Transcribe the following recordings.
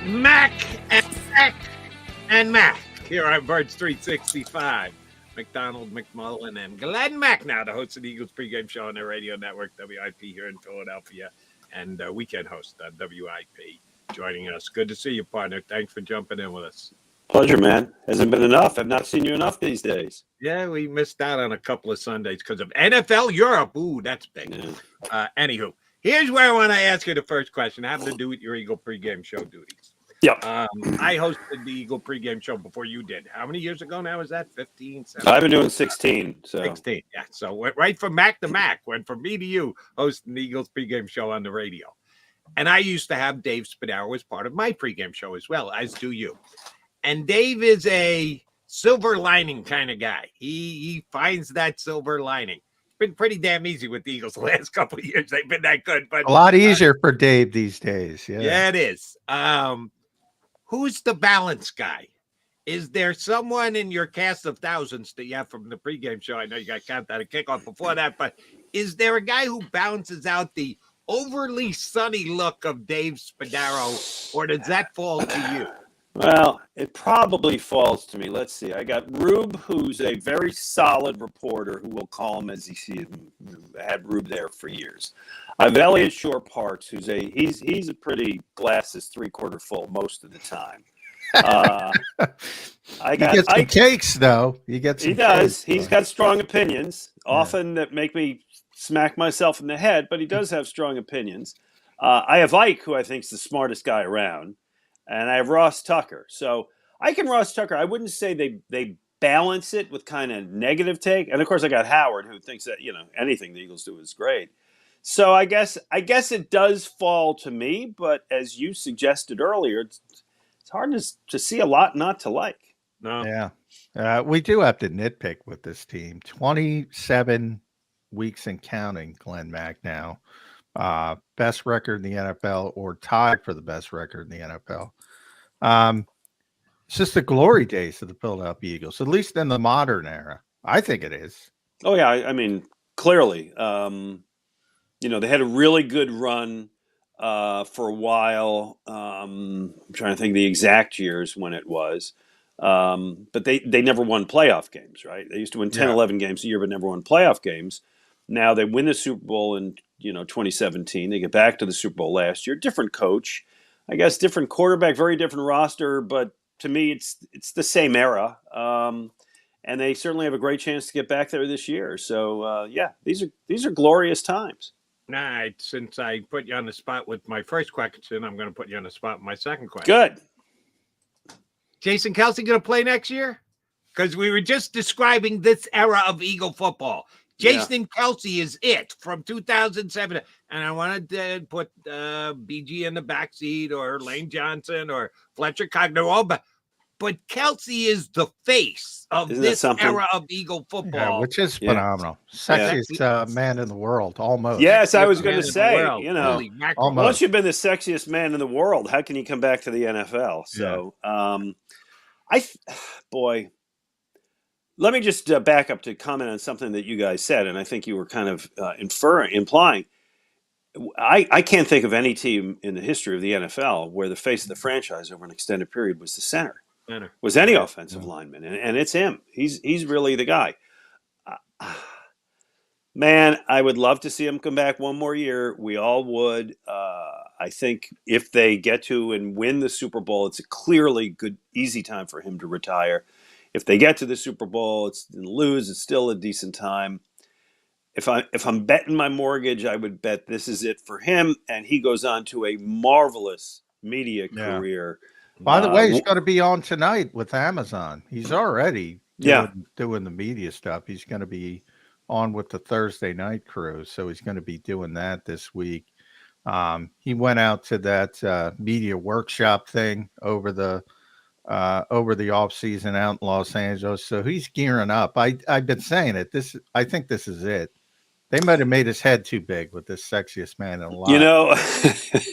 Mac and Mac and Mac here on Birds 365. McDonald, McMullen, and Glen Macnow, the host of the Eagles pregame show on their radio network, WIP here in Philadelphia, and weekend host on WIP, joining us. Good to see you, partner. Thanks for jumping in with us. Pleasure, man. Hasn't been enough. I've not seen you enough these days. Yeah, we missed out on a couple of Sundays because of NFL Europe. Ooh, that's big. Yeah. Anywho, here's where I want to ask you the first question, having to do with your Eagle pregame show duties. Yeah. I hosted the Eagle pregame show before you did. How many years ago now is that? 15, 17? I've been doing 16. So 16, yeah. So went right from Mac to Mac, went from me to you, hosting the Eagles pregame show on the radio. And I used to have Dave Spadaro as part of my pregame show as well, as do you. And Dave is a silver lining kind of guy. He finds that silver lining. It's been pretty damn easy with the Eagles the last couple of years. They've been that good, but a lot easier for Dave these days. Yeah, it is. Who's the balance guy? Is there someone in your cast of thousands that you have from the pregame show? I know you got countdown and kickoff before that, but is there a guy who balances out the overly sunny look of Dave Spadaro, or does that fall to you? Well, it probably falls to me. Let's see. I got Rube, who's a very solid reporter who will call him as he sees him. I had Rube there for years. I have Elliot Shore Parks, who's he's a pretty glasses 3/4 full most of the time. I got you get some cakes though. You get some. He does. Cakes, he's got strong opinions, often that make me smack myself in the head, but he does have strong opinions. I have Ike, who I think is the smartest guy around. And I have Ross Tucker. So Ike and Ross Tucker, I wouldn't say they balance it with kind of negative take. And of course, I got Howard, who thinks that, anything the Eagles do is great. So I guess it does fall to me. But as you suggested earlier, it's hard to see a lot not to like. No. Yeah. We do have to nitpick with this team. 27 weeks and counting, Glen Macnow. Best record in the NFL, or tied for the best record in the NFL. It's just the glory days of the Philadelphia Eagles, at least in the modern era. I think it is. Oh yeah, I mean clearly. They had a really good run for a while. I'm trying to think the exact years when it was, but they never won playoff games, right? They used to win 10, 11 games a year, but never won playoff games. Now they win the Super Bowl in 2017. They get back to the Super Bowl last year. Different coach, I guess, different quarterback, very different roster. But to me, it's the same era, and they certainly have a great chance to get back there this year. So these are glorious times. All right, since I put you on the spot with my first question, I'm going to put you on the spot with my second question. Good. Jason Kelce going to play next year? Because we were just describing this era of Eagle football. Jason Kelce is it from 2007. And I wanted to put BG in the backseat, or Lane Johnson, or Fletcher Cognero. But Kelce is the face of this era of Eagle football. Which is phenomenal. Sexiest man in the world, almost. Yes, I was going to say, really, once you've been the sexiest man in the world, how can you come back to the NFL? So, let me just back up to comment on something that you guys said, and I think you were kind of implying. I can't think of any team in the history of the NFL where the face of the franchise over an extended period was the center. Was any offensive lineman, and it's him. He's really the guy. Man, I would love to see him come back one more year. We all would. I think if they get to and win the Super Bowl, it's a clearly good, easy time for him to retire. If they get to the Super Bowl, it's still a decent time. If I'm betting my mortgage, I would bet this is it for him, and he goes on to a marvelous media career. By the way, he's going to be on tonight with Amazon. He's already doing the media stuff. He's going to be on with the Thursday night crew, so he's going to be doing that this week. He went out to that media workshop thing over the off season out in Los Angeles. So he's gearing up. I've been saying it. I think this is it. They might have made his head too big with this sexiest man in life.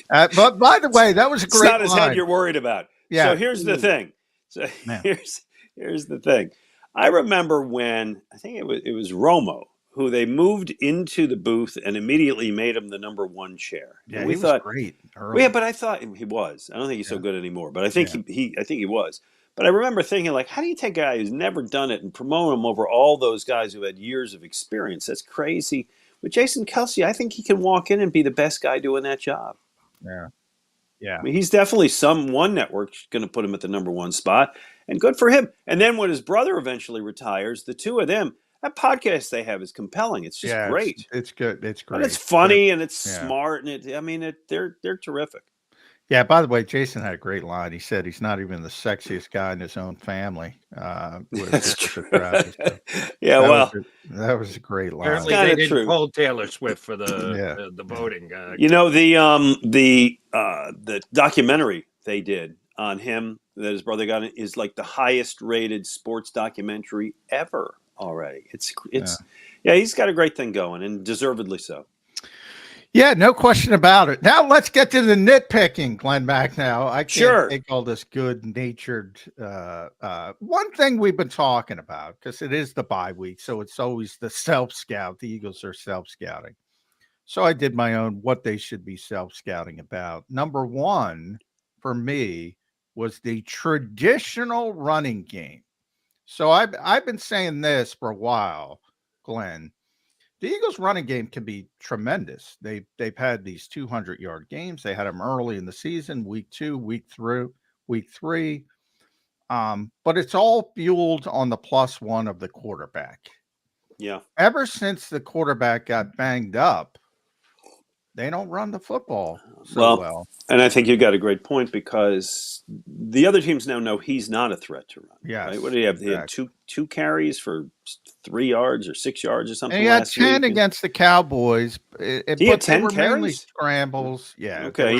But by the way, that was a great It's not his line. head you're worried about. Yeah. So here's the thing. Here's the thing. I remember when I think it was Romo who they moved into the booth and immediately made him the number 1 chair. Yeah, and we he thought, was great. well, yeah, but I thought he was. I don't think he's so good anymore, but I think I think he was. But I remember thinking, like, how do you take a guy who's never done it and promote him over all those guys who had years of experience? That's crazy. With Jason Kelce, I think he can walk in and be the best guy doing that job. Yeah. Yeah. I mean, he's definitely one network's going to put him at the number 1 spot, and good for him. And then when his brother eventually retires, the two of them, that podcast they have is compelling. It's just great. It's good. It's great. And it's funny and it's smart, and they're terrific. Yeah, by the way, Jason had a great line. He said he's not even the sexiest guy in his own family. That's true. Yeah, that was a great line. Apparently they didn't poll Taylor Swift for the voting. You know, the documentary they did on him that his brother got is like the highest rated sports documentary ever already. It's he's got a great thing going, and deservedly so. Yeah, no question about it. Now let's get to the nitpicking, Glen Macnow. I can't take all this good-natured. One thing we've been talking about, because it is the bye week, so it's always the self-scout. The Eagles are self-scouting. So I did my own what they should be self-scouting about. Number 1 for me was the traditional running game. So I've been saying this for a while, Glenn. The Eagles' running game can be tremendous. They've had these 200-yard games. They had them early in the season, week 2, week 3. But it's all fueled on the +1 of the quarterback. Yeah. Ever since the quarterback got banged up, they don't run the football so well. And I think you got a great point, because the other teams now know he's not a threat to run. Yeah. Right? What did he have? He had two carries for 3 yards or 6 yards or something. And he had 10 against the Cowboys. He had 10 carries? Scrambles. Yeah. Okay.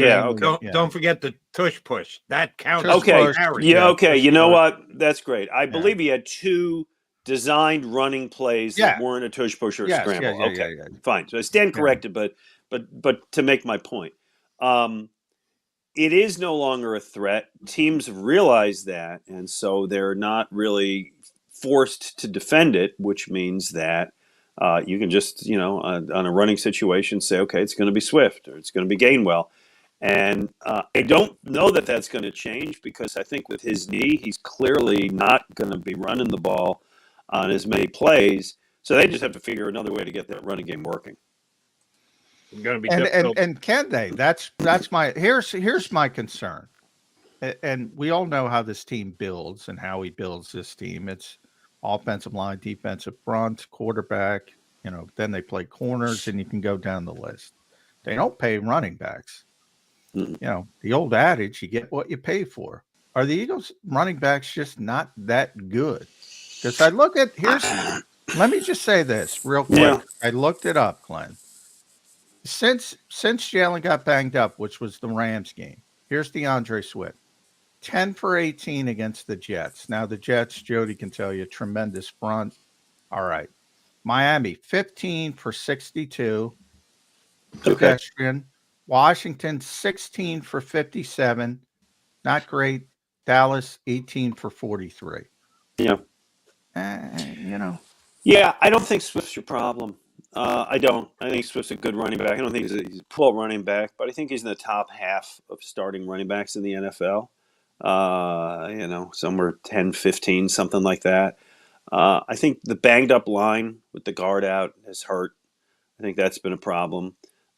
Don't forget the tush push. That counts. Okay. Okay. You know what? That's great. I believe he had 2 designed running plays that weren't a tush push or a scramble. Okay. Fine. So I stand corrected, but to make my point, it is no longer a threat. Teams have realized that, and so they're not really forced to defend it, which means that you can just, on a running situation, say, okay, it's going to be Swift or it's going to be Gainwell. And I don't know that that's going to change, because I think with his knee, he's clearly not going to be running the ball on as many plays. So they just have to figure another way to get that running game working. Going to be and can they? That's my here's my concern. And we all know how this team builds and how he builds this team. It's offensive line, defensive front, quarterback. Then they play corners, and you can go down the list. They don't pay running backs. The old adage, you get what you pay for. Are the Eagles running backs just not that good? Because I look at let me just say this real quick. Yeah. I looked it up, Glenn. Since Jalen got banged up, which was the Rams game, here's DeAndre Swift. 10 for 18 against the Jets. Now, the Jets, Jody can tell you, tremendous front. All right. Miami, 15 for 62. Pedestrian. Washington, 16 for 57. Not great. Dallas, 18 for 43. Yeah. Yeah, I don't think Swift's your problem. I don't. I think Swift's a good running back. I don't think he's a poor running back, but I think he's in the top half of starting running backs in the NFL. Somewhere 10, 15, something like that. I think the banged up line with the guard out has hurt. I think that's been a problem.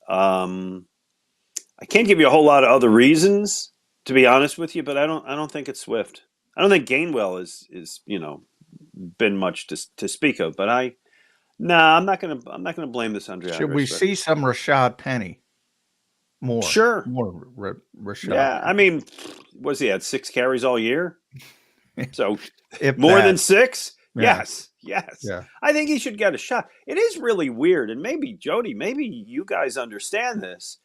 I can't give you a whole lot of other reasons, to be honest with you, but I don't think it's Swift. I don't think Gainwell is been much to speak of, but I'm not gonna blame this on DeAndre. Should we see some Rashad Penny? More, sure, more Rashad. Yeah, I mean, he had 6 carries all year, so if more than 6. Yeah. Yes. Yeah. I think he should get a shot. It is really weird, and maybe Jody, maybe you guys understand this.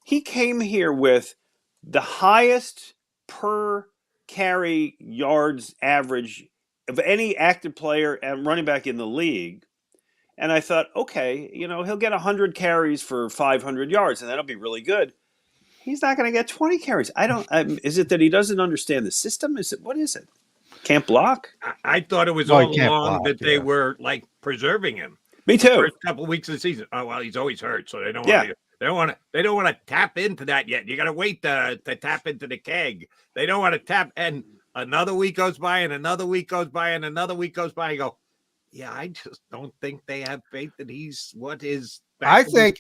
He came here with the highest per carry yards average of any active player and running back in the league. And I thought, okay, he'll get 100 carries for 500 yards, and that'll be really good. He's not going to get 20 carries. Is it that he doesn't understand the system? What is it? Can't block? I thought it was all along that they were like preserving him. Me too. First couple of weeks of the season. Oh well, he's always hurt, so they don't Yeah. want to. They don't want to tap into that yet. You got to wait to tap into the keg. They don't want to tap. And another week goes by, and another week goes by, and another week goes by. I go, yeah, I just don't think they have faith that he's what his. I think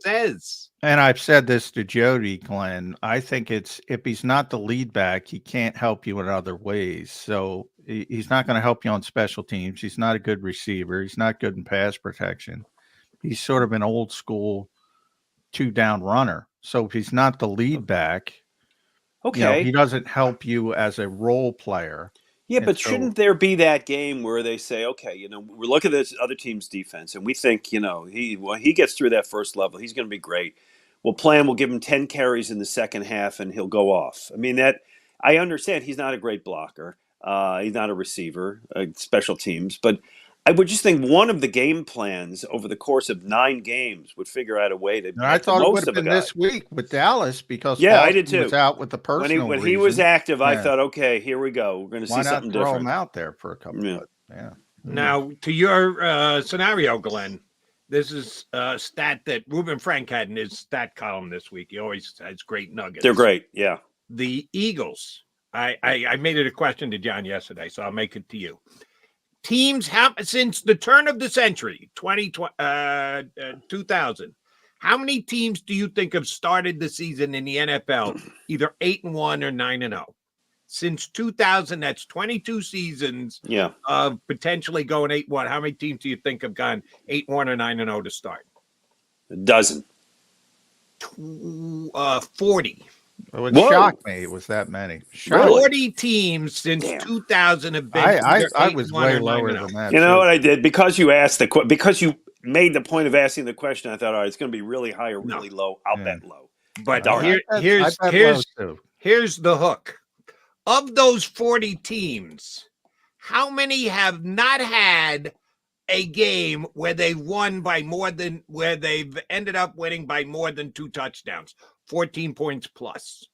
says. And I've said this to Jody Glenn. I think it's if he's not the lead back, he can't help you in other ways. So he's not going to help you on special teams. He's not a good receiver. He's not good in pass protection. He's sort of an old school 2-down runner. So if he's not the lead back, okay, he doesn't help you as a role player. Yeah, but shouldn't there be that game where they say, okay, we look at this other team's defense and we think, he gets through that first level, he's going to be great. We'll play him, we'll give him 10 carries in the second half and he'll go off. I mean, I understand he's not a great blocker. He's not a receiver, special teams, but I would just think one of the game plans over the course of 9 games would figure out a way to. I thought it would have been this week with Dallas because I did too. Was out with the personal when he was active. I thought, okay, here we go. We're going to see something different. Throw him out there for a couple. Yeah. Now to your scenario, Glenn. This is a stat that Reuben Frank had in his stat column this week. He always has great nuggets. They're great. Yeah. The Eagles. I made it a question to John yesterday, so I'll make it to you. Teams have since the turn of the century, 2000. How many teams do you think have started the season in the NFL either 8-1 or 9-0? Since 2000, that's 22 seasons. Yeah. Of potentially going 8-1. How many teams do you think have gone 8-1 or 9-0 to start? A dozen. 40. It would shock me. It was that many. 40 teams since 2000 have been. I was way lower than that. You know what I did? Because you asked because you made the point of asking the question, I thought, all right, it's going to be really high or really low. I'll bet low. But here's the hook. Of those 40 teams, how many have not had a game where they won by where they've ended up winning by more than 2 touchdowns? 14 points plus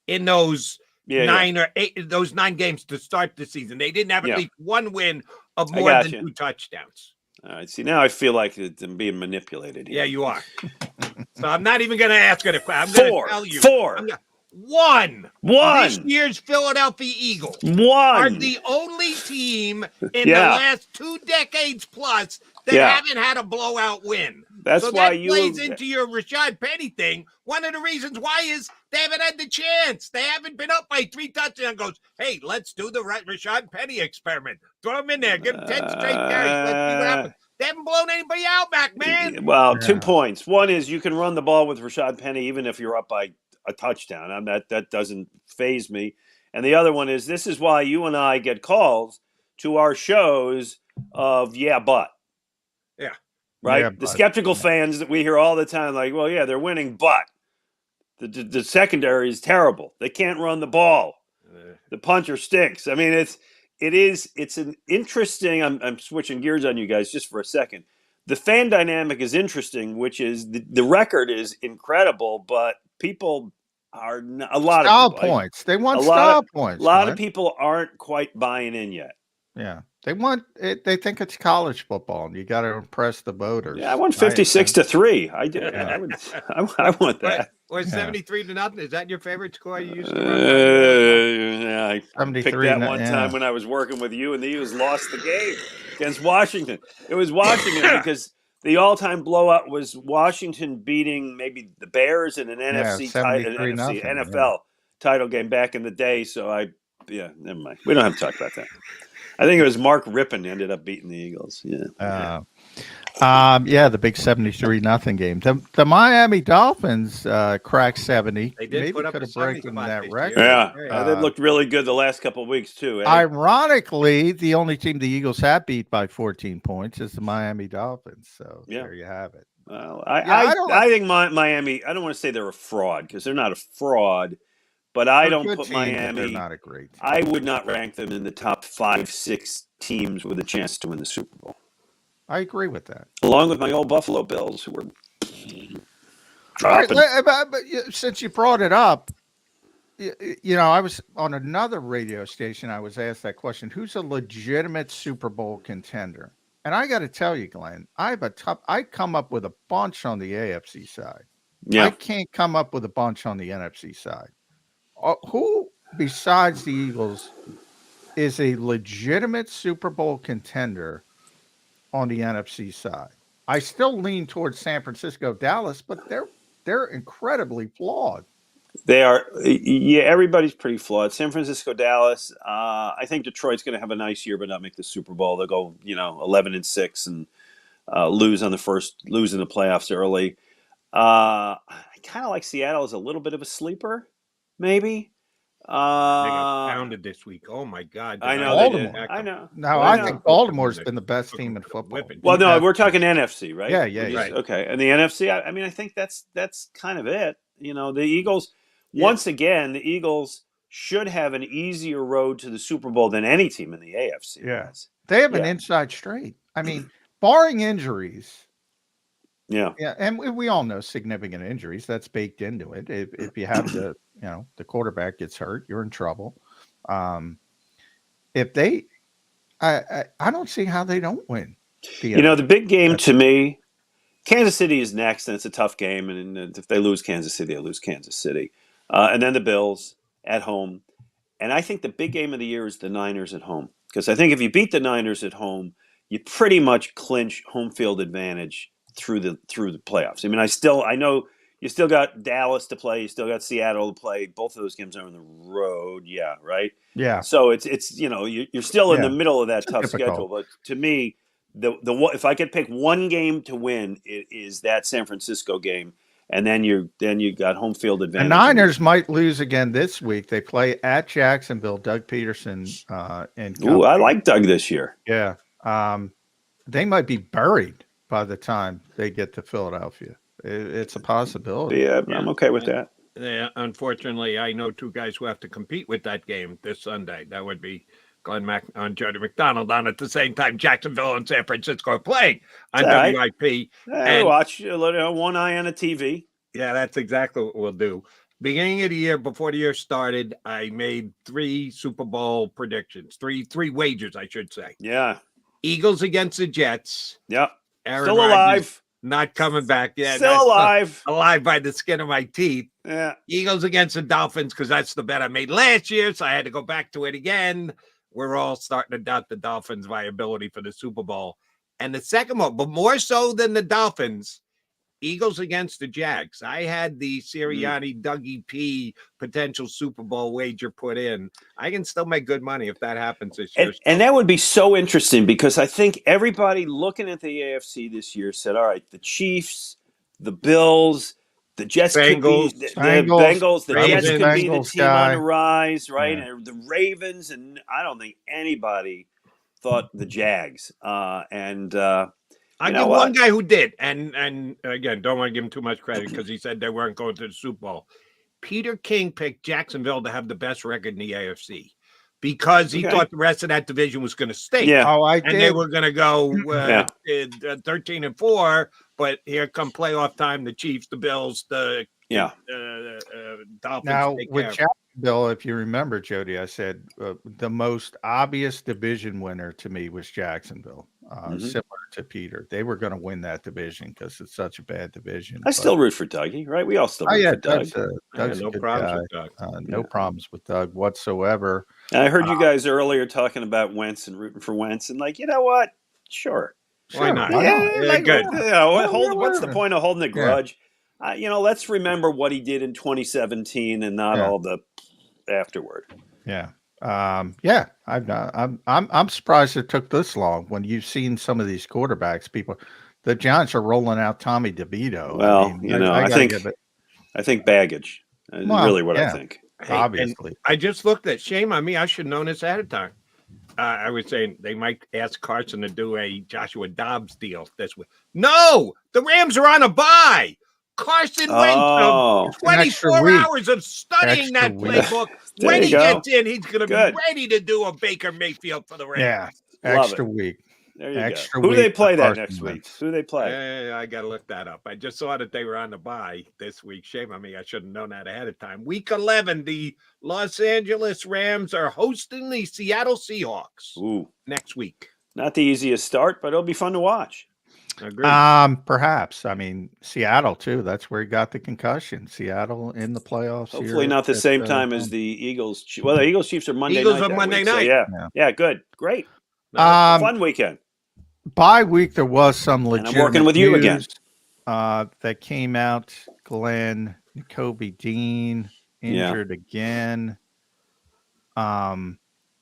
in those 9 or 8, those 9 games to start the season. They didn't have at least one win of more than 2 touchdowns. All right. See, now I feel like I'm being manipulated here. Yeah, you are. So I'm not even going to ask it a question. I'm going to tell you. 4. One. This year's Philadelphia Eagles are the only team in the last 2 decades plus that haven't had a blowout win. That's why that plays into your Rashad Penny thing. One of the reasons why is they haven't had the chance. They haven't been up by 3 touchdowns. Goes, hey, let's do the Rashad Penny experiment. Throw him in there. Give him 10 straight carries. Let's see what happens. They haven't blown anybody out back, man. Well, 2 points. One is you can run the ball with Rashad Penny even if you're up by a touchdown. That doesn't faze me. And the other one is this is why you and I get calls to our shows of but. Yeah. Right? Yeah, the skeptical fans that we hear all the time, like, well, yeah, they're winning, but the secondary is terrible. They can't run the ball. The punter stinks. I mean, it's an interesting. I'm switching gears on you guys just for a second. The fan dynamic is interesting, which is the record is incredible, but people are a lot style of people, points. They want style points. A lot of people aren't quite buying in yet. Yeah, they want it. They think it's college football, and you got to impress the voters. Yeah, I want 56-3. I did. I want that. Or 73-0. Is that your favorite score you used to run? Yeah, I picked that one time when I was working with you, and the Eagles lost the game against Washington. It was Washington because the all-time blowout was Washington beating maybe the Bears in an NFL title game back in the day. So never mind. We don't have to talk about that. I think it was Mark Rippon ended up beating the Eagles. Yeah. The big 73-0 game. The Miami Dolphins cracked 70. They did. Maybe could have broken that record. Yeah, they've looked really good the last couple of weeks too. Ironically, the only team the Eagles have beat by 14 points is the Miami Dolphins. So there you have it. Well, I think Miami. I don't want to say they're a fraud because they're not a fraud. But I don't put Miami. They're not a great team. I would not rank them in the top 5-6 teams with a chance to win the Super Bowl. I agree with that. Along with my old Buffalo Bills, who were dropping. But since you brought it up, I was on another radio station. I was asked that question: who's a legitimate Super Bowl contender? And I got to tell you, Glenn, I come up with a bunch on the AFC side. Yeah. I can't come up with a bunch on the NFC side. Who besides the Eagles is a legitimate Super Bowl contender on the NFC side? I still lean towards San Francisco, Dallas, but they're incredibly flawed. They are. Yeah, everybody's pretty flawed. San Francisco, Dallas. I think Detroit's going to have a nice year, but not make the Super Bowl. They'll go, 11-6 and lose in the playoffs early. I kind of like Seattle as a little bit of a sleeper, maybe. They got pounded this week. Oh my God! I know they did. I know. No, I think Baltimore's been the best team in football. Well, no, we're talking NFC, right? Yeah. Right. Okay, and the NFC. I mean, I think that's kind of it. The Eagles. Once again, the Eagles should have an easier road to the Super Bowl than any team in the AFC. Yeah, they have an inside straight. I mean, barring injuries. Yeah, and we all know significant injuries. That's baked into it. If you have the quarterback gets hurt, you're in trouble. If they, I don't see how they don't win. The big game to me, Kansas City is next, and it's a tough game. And if they lose Kansas City, they lose Kansas City. And then the Bills at home. And I think the big game of the year is the Niners at home. Because I think if you beat the Niners at home, you pretty much clinch home field advantage through the playoffs. I mean, I know you still got Dallas to play, you still got Seattle to play. Both of those games are on the road. Yeah, right? Yeah. So it's you're still in the middle of that tough schedule. But to me, if I could pick one game to win, it is that San Francisco game. And then you got home field advantage. The Niners might lose again this week. They play at Jacksonville. Doug Peterson and Ooh, I like Doug this year. Yeah, they might be buried by the time they get to Philadelphia. It's a possibility. Yeah, I'm okay with that. Yeah, unfortunately, I know two guys who have to compete with that game this Sunday. That would be Glen Macnow and Jody McDonald on at the same time. Jacksonville and San Francisco are playing on WIP. And watch one eye on a TV. Yeah, that's exactly what we'll do. Beginning of the year, before the year started, I made 3 Super Bowl predictions, three wagers, I should say. Yeah. Eagles against the Jets. Yep. Aaron Still Rodgers alive. not coming back yet. Still alive. Alive by the skin of my teeth. Yeah. Eagles against the Dolphins, because that's the bet I made last year, so I had to go back to it again. We're all starting to doubt the Dolphins' viability for the Super Bowl. And the second one, but more so than the Dolphins, Eagles against the Jags. I had the Sirianni, Dougie P potential Super Bowl wager put in. I can still make good money if that happens this year. And that would be so interesting, because I think everybody looking at the AFC this year said, all right, the Chiefs, the Bills, the Jets Bengals, could be the Bengals, the Jets could be the team on the rise, right? Yeah. And the Ravens, and I don't think anybody thought the Jags. I give one guy who did, and again, don't want to give him too much credit because he said they weren't going to the Super Bowl. Peter King picked Jacksonville to have the best record in the AFC because he thought the rest of that division was going to stink. Yeah. And they were going to go 13-4, but here come playoff time, the Chiefs, the Bills, the Dolphins. Now, with Jacksonville, if you remember, Jody, I said the most obvious division winner to me was Jacksonville, similar to Peter. They were going to win that division because it's such a bad division. I still root for Dougie, right? We all still root for Doug. Doug's no problems with Doug. No problems with Doug whatsoever. And I heard you guys earlier talking about Wentz and rooting for Wentz, and like, you know what? Sure. Why not? Good. What's the point of holding a grudge? Let's remember what he did in 2017 and not all the afterward. Yeah. I'm surprised it took this long when you've seen some of these quarterbacks. The Giants are rolling out Tommy DeVito. Well, I think baggage is really what I think. Obviously. I just looked at, shame on me. I should have known this ahead of time. I was saying they might ask Carson to do a Joshua Dobbs deal this week. No, the Rams are on a bye. Carson went 24 hours of studying that playbook. When he gets in, he's going to be ready to do a Baker Mayfield for the Rams. Yeah, extra week. There you go. Who do they play that next week? Who do they play? I got to look that up. I just saw that they were on the bye this week. Shame on me. I should have known that ahead of time. Week 11, the Los Angeles Rams are hosting the Seattle Seahawks next week. Not the easiest start, but it'll be fun to watch. Agreed. Perhaps. I mean, Seattle too. That's where he got the concussion. Seattle in the playoffs. Hopefully not the same time as the Eagles. Well, the Eagles Chiefs are Monday Eagles night. are Monday week, night. So yeah, good, great, fun weekend. Bye week. There was some legitimate And I'm working with you news, again. That came out. Glen, Jakobi Dean injured again.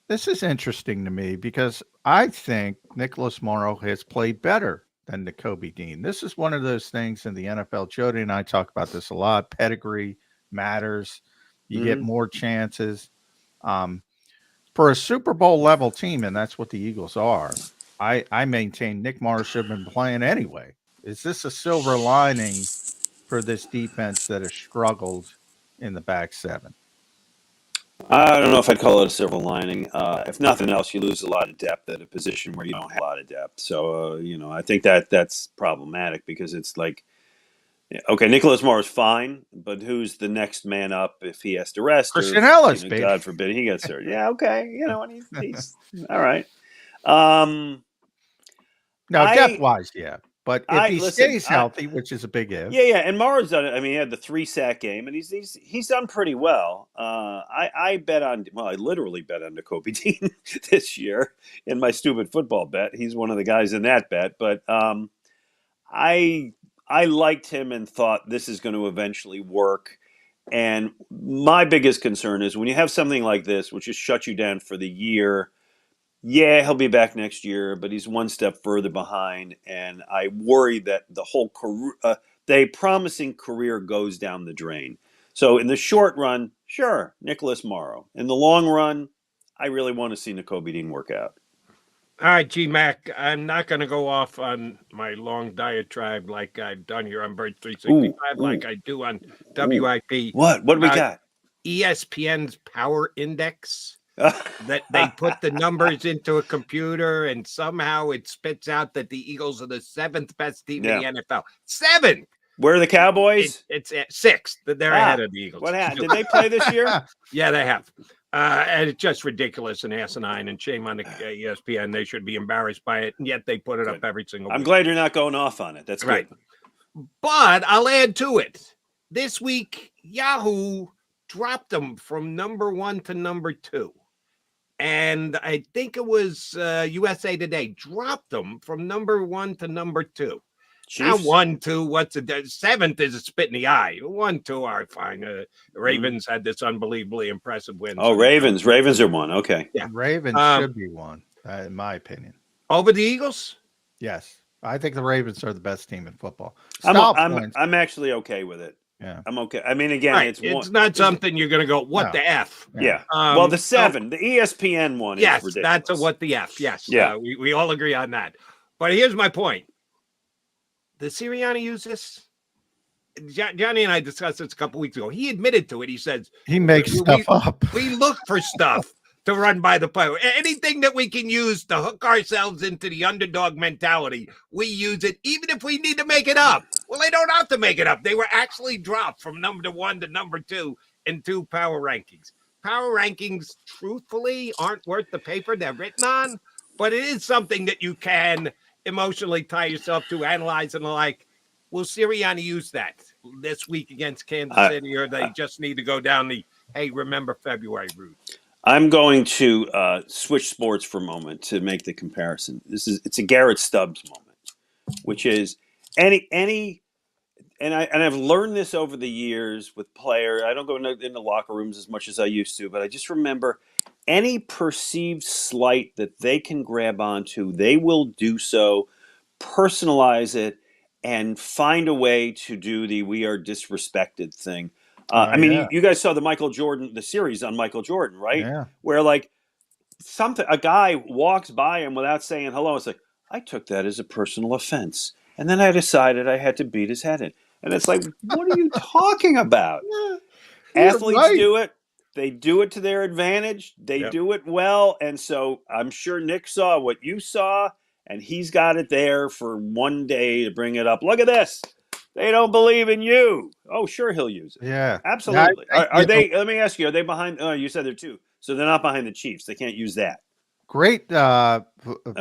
This is interesting to me because I think Nicholas Morrow has played better than Jakobi Dean. This is one of those things in the NFL. Jody and I talk about this a lot. Pedigree matters. You get more chances. For a Super Bowl level team, and that's what the Eagles are, I maintain Nick Morrow should have been playing anyway. Is this a silver lining for this defense that has struggled in the back seven? I don't know if I'd call it a silver lining. If nothing else, you lose a lot of depth at a position where you don't have a lot of depth. So, I think that's problematic because it's like, okay, Nicholas Moore is fine, but who's the next man up if he has to rest? Christian Ellis, baby. baby. God forbid he gets hurt. Yeah, okay. He's all right. Depth-wise, yeah. But if he stays listen, healthy, which is a big if. Yeah, and Morrow's done it. I mean, he had the 3-sack game, and he's done pretty well. I literally bet on Jakobi Dean this year in my stupid football bet. He's one of the guys in that bet, but I liked him and thought this is going to eventually work. And my biggest concern is when you have something like this, which just shuts you down for the year. Yeah, he'll be back next year, but he's one step further behind, and I worry that the whole career, promising career goes down the drain. So in the short run, sure, Nicholas Morrow. In the long run, I really want to see Jakobi Dean work out. All right, G-Mac, I'm not going to go off on my long diatribe like I've done here on Bird 365 like I do on WIP. What do we got? ESPN's Power Index. That they put the numbers into a computer and somehow it spits out that the Eagles are the 7th best team in the NFL. 7th. Where are the Cowboys? It's at 6th. They're ahead of the Eagles. What happened? Did they play this year? Yeah, they have. And it's just ridiculous and asinine and shame on the ESPN. They should be embarrassed by it, and yet they put it up every single week. I'm glad you're not going off on it. That's right. Good. But I'll add to it. This week, Yahoo dropped them from number 1 to number 2. And I think it was USA Today dropped them from number 1 to number 2. Now 1, 2, what's the 7th is a spit in the eye. 1, 2 are fine. The Ravens had this unbelievably impressive win. Oh, Ravens are 1. Okay, yeah, Ravens should be 1, in my opinion. Over the Eagles? Yes, I think the Ravens are the best team in football. I'm actually okay with it. Yeah, I'm okay. I mean, again, right. It's not something you're going to go, what the F? Yeah. Well, the 7, the ESPN one is ridiculous. That's a what the F. Yes. Yeah. We all agree on that. But here's my point. Did Sirianni use this? Johnny and I discussed this a couple weeks ago. He admitted to it. He says he makes stuff up. We look for stuff to run by the player. Anything that we can use to hook ourselves into the underdog mentality, we use it, even if we need to make it up. Well, they don't have to make it up. They were actually dropped from number 1 to number 2 in 2 power rankings. Power rankings, truthfully, aren't worth the paper they're written on, but it is something that you can emotionally tie yourself to, analyze and the like. Will Sirianni use that this week against Kansas City, or they just need to go down the, hey, remember February route? I'm going to switch sports for a moment to make the comparison. It's a Garrett Stubs moment, which is and I've learned this over the years with players. I don't go into locker rooms as much as I used to, but I just remember any perceived slight that they can grab onto, they will do so, personalize it, and find a way to do the "we are disrespected" thing. You guys saw the series on Michael Jordan, right? Yeah. Where a guy walks by him without saying hello. It's like, I took that as a personal offense. And then I decided I had to beat his head in. And it's like, what are you talking about? Athletes do it. They do it to their advantage. They do it well. And so I'm sure Nick saw what you saw, and he's got it there for one day to bring it up. Look at this. They don't believe in you. Oh, sure, he'll use it. Yeah. Absolutely. Are they? Let me ask you, are they behind? Oh, you said they're 2. So they're not behind the Chiefs. They can't use that. great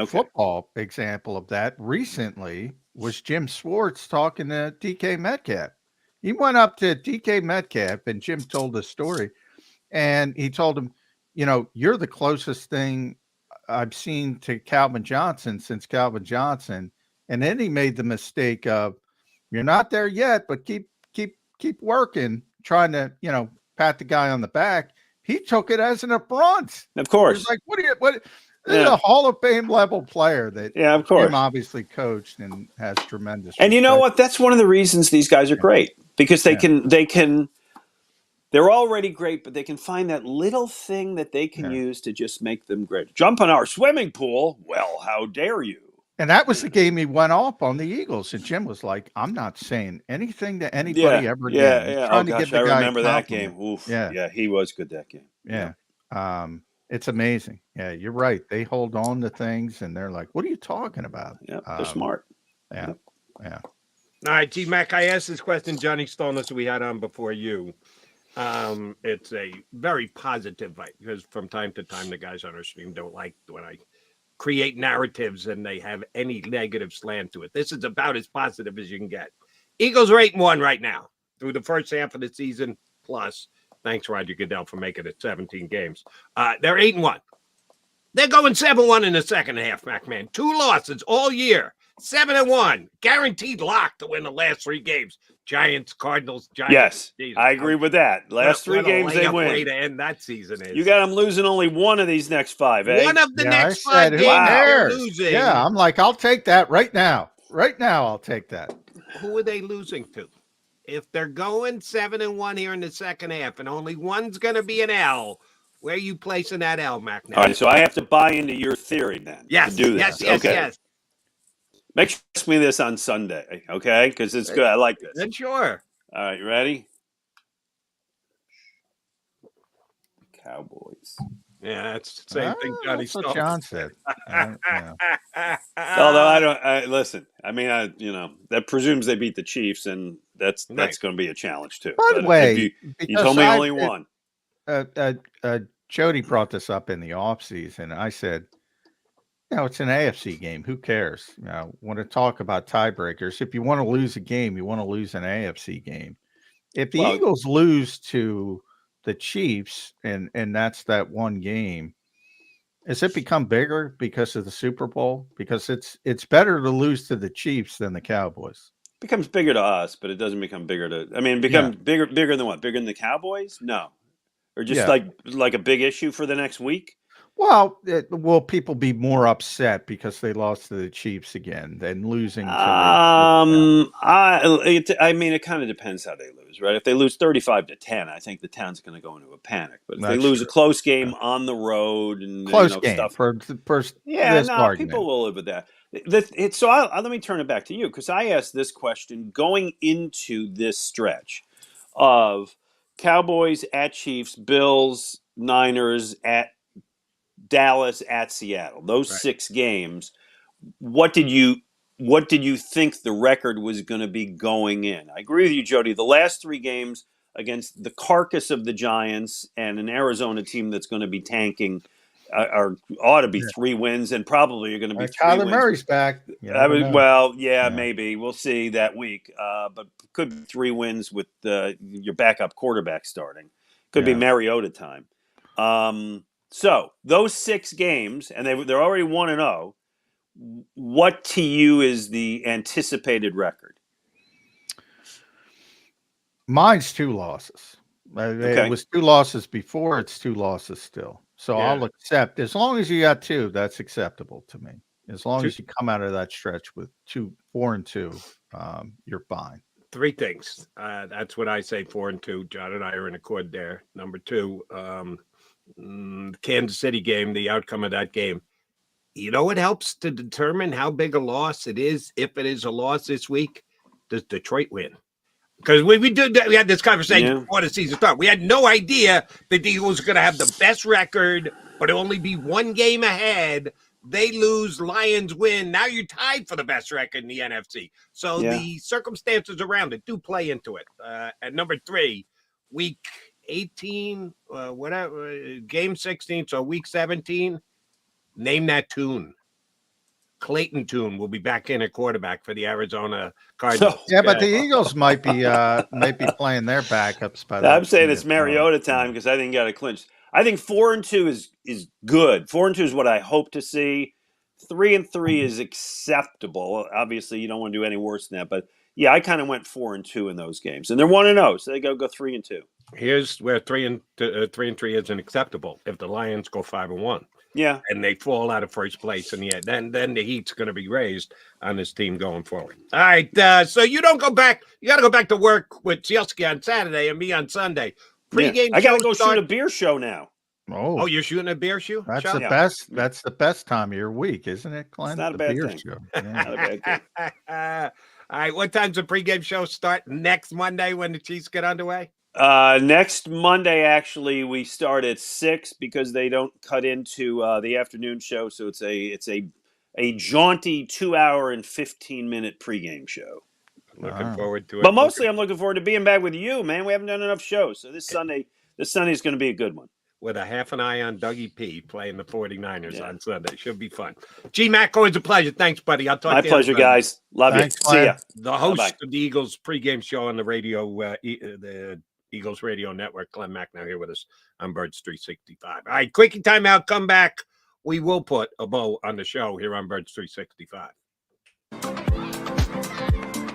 football example of that recently was Jim Swartz talking to DK Metcalf. He went up to DK Metcalf, and Jim told the story, and he told him, you're the closest thing I've seen to Calvin Johnson since Calvin Johnson. And then he made the mistake of, you're not there yet, but keep working, trying to, pat the guy on the back. He took it as an affront. Of course. He's like, what? This is a Hall of Fame level player that of course. Jim obviously coached and has tremendous And you know respect. what? That's one of the reasons these guys are great, because they're already great, but they can find that little thing that they can use to just make them great. Jump in our swimming pool. Well, how dare you? And that was the game he went off on the Eagles. And Jim was like, I'm not saying anything to anybody ever again. Yeah. Oh, gosh, I remember that game. Oof. Yeah, he was good that game. Yeah. It's amazing. Yeah, you're right. They hold on to things, and they're like, what are you talking about? Yeah, they're smart. Yeah. All right, G-Mac, I asked this question, Johnny Stolness, we had on before you. It's a very positive fight, because from time to time, the guys on our stream don't like when I create narratives and they have any negative slant to it. This is about as positive as you can get. Eagles are 8-1 right now through the first half of the season, plus. Thanks, Roger Goodell, for making it 17 games. They're 8-1. They're going 7-1 in the second half, McMahon. 2 losses all year. 7-1. Guaranteed lock to win the last 3 games. Giants, Cardinals, Giants. Yes, Jesus. I agree with that. Last 3 games they win. Way to end that season is. You got them losing only one of these next 5, eh? One of the next 5 games they're losing. Yeah, I'm like, I'll take that right now. Right now, I'll take that. Who are they losing to? If they're going 7-1 here in the second half, and only one's going to be an L, where are you placing that L, Macnow? All right, so I have to buy into your theory then. Yes, to do this. yes. Make sure you ask me this on Sunday, okay? Because it's good. I like this. Then sure. All right, you ready? Cowboys. Yeah, that's the same thing Johnny That's what John said. Although I listen. I mean, that presumes they beat the Chiefs, and that's going to be a challenge too. By the way, you told me only one. Jody brought this up in the offseason. I said, it's an AFC game. Who cares? Want to talk about tiebreakers. If you want to lose a game, you want to lose an AFC game. If the Eagles lose to the Chiefs, and that's that one game, has it become bigger because of the Super Bowl? Because it's better to lose to the Chiefs than the Cowboys. It becomes bigger to us, but it doesn't become bigger to. I mean, it becomes bigger than what? Bigger than the Cowboys? No, or just like a big issue for the next week. Well, will people be more upset because they lost to the Chiefs again than losing to I mean, it kind of depends how they lose, right? If they lose 35-10, I think the town's going to go into a panic. But if they lose a close game on the road and close game stuff, for argument. People will live with that. So let me turn it back to you, because I asked this question going into this stretch of Cowboys at Chiefs, Bills, Niners at Dallas, at Seattle. Those 6 games. What did you think the record was going to be going in? I agree with you, Jody. The last 3 games against the carcass of the Giants and an Arizona team that's going to be tanking ought to be 3 wins, and probably are going to be 3 Kyler wins. Murray's back. Maybe we'll see that week. But could be 3 wins with your backup quarterback starting. Could be Mariota time. So those 6 games, and they're already 1-0. What to you is the anticipated record? Mine's 2 losses. It was 2 losses before. It's 2 losses still. So I'll accept, as long as you got 2, that's acceptable to me. As long as you come out of that stretch with 4-2, you're fine. 3 things. That's what I say. 4-2. John and I are in accord there. Number 2. Kansas City game, the outcome of that game. You know what helps to determine how big a loss it is, if it is a loss this week? Does Detroit win? Because we had this conversation before the season started. We had no idea that the Eagles were going to have the best record, but only be 1 game ahead. They lose, Lions win. Now you're tied for the best record in the NFC. So the circumstances around it do play into it. And number 3, week 18, game 16, so week 17, Name that tune. Clayton Tune will be back in at quarterback for the Arizona Cardinals. Yeah, but the Eagles might be playing their backups by that. I'm saying it's Mariota time because I think you got to clinch. I think 4-2 is good. 4-2 is what I hope to see. 3-3 is acceptable. Obviously, you don't want to do any worse than that. But yeah, I kind of went 4-2 in those games, and they're 1-0, so they go 3-2. Here's where 3-3 isn't acceptable. If the Lions go 5-1. Yeah, and they fall out of first place in the end, then the heat's going to be raised on this team going forward. All right, so you don't go back. You got to go back to work with Chelsea on Saturday and me on Sunday. Pre-game. I got to go shoot a beer show now. Oh, you're shooting a beer show? That's the best. That's the best time of your week, isn't it, Glenn? It's not a bad thing. Not a bad thing. All right, what time's the pregame show start next Monday when the Chiefs get underway? Next Monday, actually, we start at 6 because they don't cut into the afternoon show, so it's a jaunty 2-hour and 15-minute pregame show. Looking forward to it. But mostly, I'm looking forward to being back with you, man. We haven't done enough shows, so this Sunday is going to be a good one. With a half an eye on Dougie P playing the 49ers on Sunday. Should be fun. G-Mac, always a pleasure. Thanks, buddy. I'll talk to you. My pleasure, guys. Love you. See ya. The host of the Eagles pregame show on the radio, the Eagles Radio Network, Glen Macnow here with us on Birds 365. All right, quickie timeout. Come back. We will put a bow on the show here on Birds 365.